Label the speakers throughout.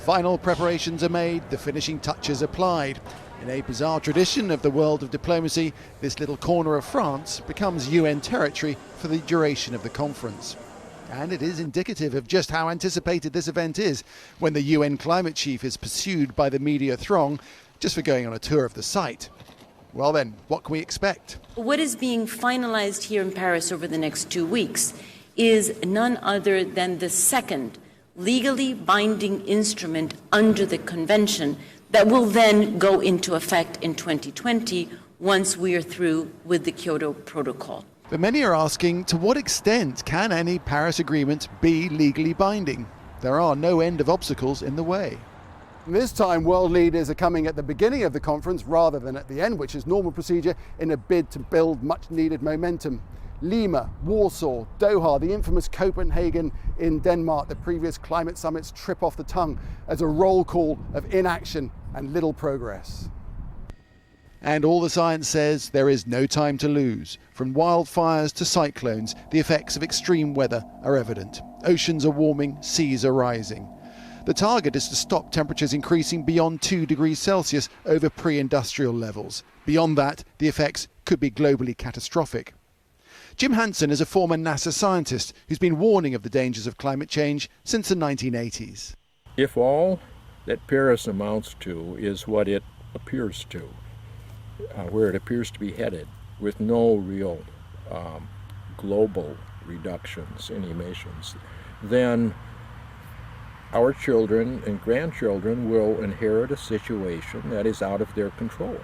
Speaker 1: Final preparations are made, the finishing touches applied. In a bizarre tradition of the world of diplomacy, this little corner of France becomes UN territory for the duration of the conference. And it is indicative of just how anticipated this event is when the UN climate chief is pursued by the media throng just for going on a tour of the site. Well then, what can we expect?
Speaker 2: What is being finalized here in Paris over the next 2 weeks is none other than the second legally binding instrument under the convention that will then go into effect in 2020 once we are through with the Kyoto Protocol.
Speaker 1: But many are asking, to what extent can any Paris agreement be legally binding? There are no end of obstacles in the way. This time, world leaders are coming at the beginning of the conference rather than at the end, which is normal procedure, in a bid to build much-needed momentum. Lima, Warsaw, Doha, the infamous Copenhagen in Denmark, the previous climate summits trip off the tongue as a roll call of inaction and little progress. And all the science says there is no time to lose. From wildfires to cyclones, the effects of extreme weather are evident. Oceans are warming, seas are rising. The target is to stop temperatures increasing beyond 2 degrees Celsius over pre-industrial levels. Beyond that, the effects could be globally catastrophic. Jim Hansen is a former NASA scientist who's been warning of the dangers of climate change since the 1980s.
Speaker 3: If all that Paris amounts to is what it appears to, where it appears to be headed, with no real global reductions in emissions, then our children and grandchildren will inherit a situation that is out of their control.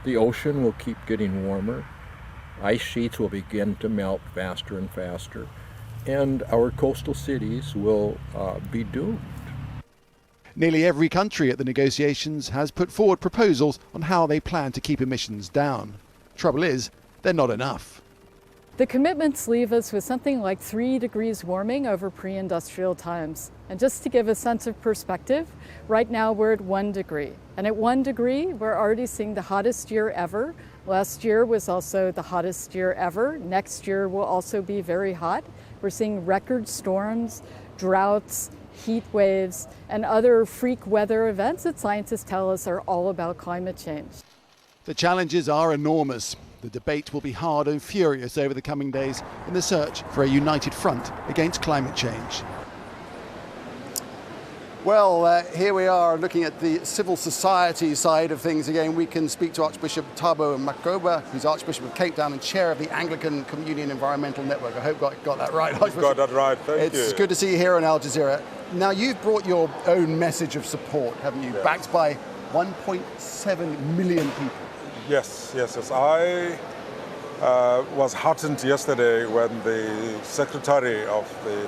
Speaker 3: The ocean will keep getting warmer, ice sheets will begin to melt faster and faster, and our coastal cities will be doomed.
Speaker 1: Nearly every country at the negotiations has put forward proposals on how they plan to keep emissions down. Trouble is, they're not enough.
Speaker 4: The commitments leave us with something like 3 degrees warming over pre-industrial times. And just to give a sense of perspective, right now we're at 1 degree. And at 1 degree, we're already seeing the hottest year ever. Last year was also the hottest year ever. Next year will also be very hot. We're seeing record storms, droughts, heat waves, and other freak weather events that scientists tell us are all about climate change.
Speaker 1: The challenges are enormous. The debate will be hard and furious over the coming days in the search for a united front against climate change. Well, here we are looking at the civil society side of things again. We can speak to Archbishop Thabo Makgoba, who's Archbishop of Cape Town and chair of the Anglican Communion Environmental Network. I hope I got that right, Archbishop.
Speaker 5: Got that right, thank you.
Speaker 1: It's good to see you here on Al Jazeera. Now, you've brought your own message of support, haven't you? Yes. Backed by 1.7 million people.
Speaker 5: Yes. I was heartened yesterday when the secretary of the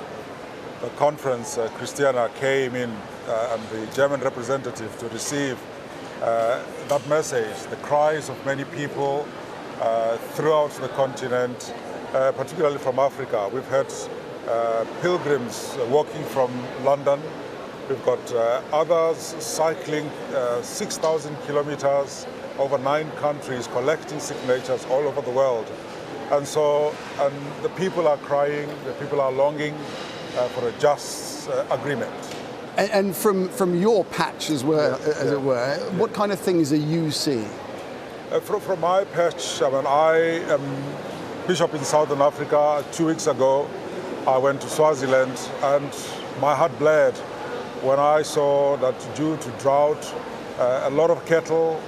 Speaker 5: conference, Christiana, came in and the German representative to receive that message, the cries of many people throughout the continent, particularly from Africa. We've had pilgrims walking from London. We've got others cycling 6,000 kilometers over 9 countries, collecting signatures all over the world. And so the people are crying, the people are longing for a just agreement.
Speaker 1: And from your patch, as it were, what kind of things are you seeing?
Speaker 5: From my patch, I am bishop in Southern Africa. 2 weeks ago, I went to Swaziland, and my heart bled when I saw that due to drought, a lot of cattle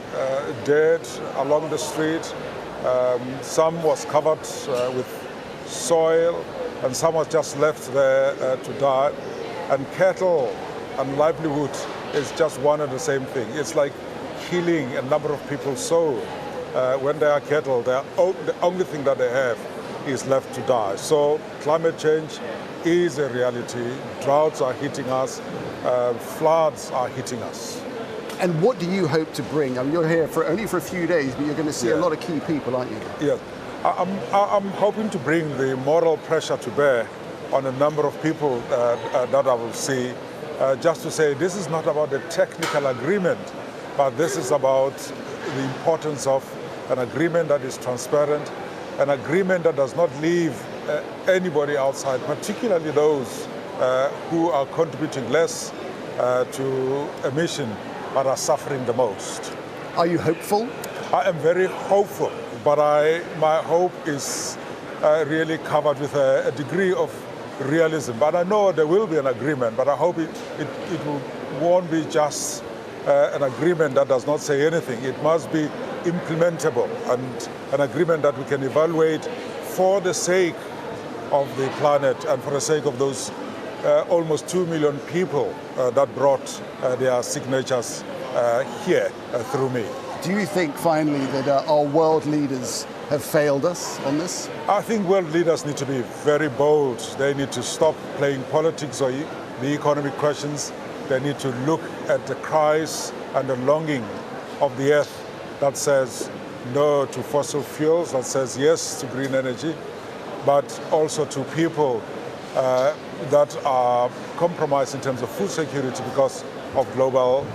Speaker 5: dead along the street. Some was covered with soil, and some was just left there to die. And cattle and livelihood is just one and the same thing. It's like killing a number of people. So when they are cattle, the only thing that they have is left to die. So climate change is a reality. Droughts are hitting us, floods are hitting us.
Speaker 1: And what do you hope to bring? I mean, you're here only for a few days, but you're going to see a lot of key people, aren't you?
Speaker 5: Yes. I'm hoping to bring the moral pressure to bear on a number of people that I will see, just to say this is not about a technical agreement, but this is about the importance of an agreement that is transparent, an agreement that does not leave anybody outside, particularly those who are contributing less to emission that are suffering the most.
Speaker 1: Are you hopeful?
Speaker 5: I am very hopeful, but my hope is really covered with a degree of realism. But I know there will be an agreement, but I hope it won't be just an agreement that does not say anything. It must be implementable and an agreement that we can evaluate for the sake of the planet and for the sake of those almost 2 million people that brought their signatures here through me.
Speaker 1: Do you think finally that our world leaders have failed us on this?
Speaker 5: I think world leaders need to be very bold. They need to stop playing politics or the economic questions. They need to look at the cries and the longing of the earth that says no to fossil fuels, that says yes to green energy, but also to people that are compromised in terms of food security because of global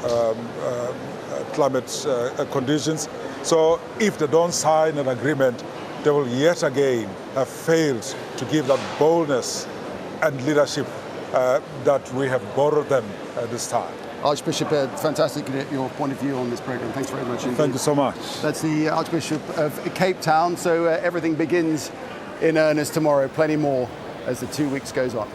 Speaker 5: climate conditions. So if they don't sign an agreement, they will yet again have failed to give that boldness and leadership that we have borrowed them this time.
Speaker 1: Archbishop, fantastic to get your point of view on this program. Thanks very much.
Speaker 5: Thank you so much.
Speaker 1: That's the Archbishop of Cape Town. So everything begins in earnest tomorrow. Plenty more as the 2 weeks goes on.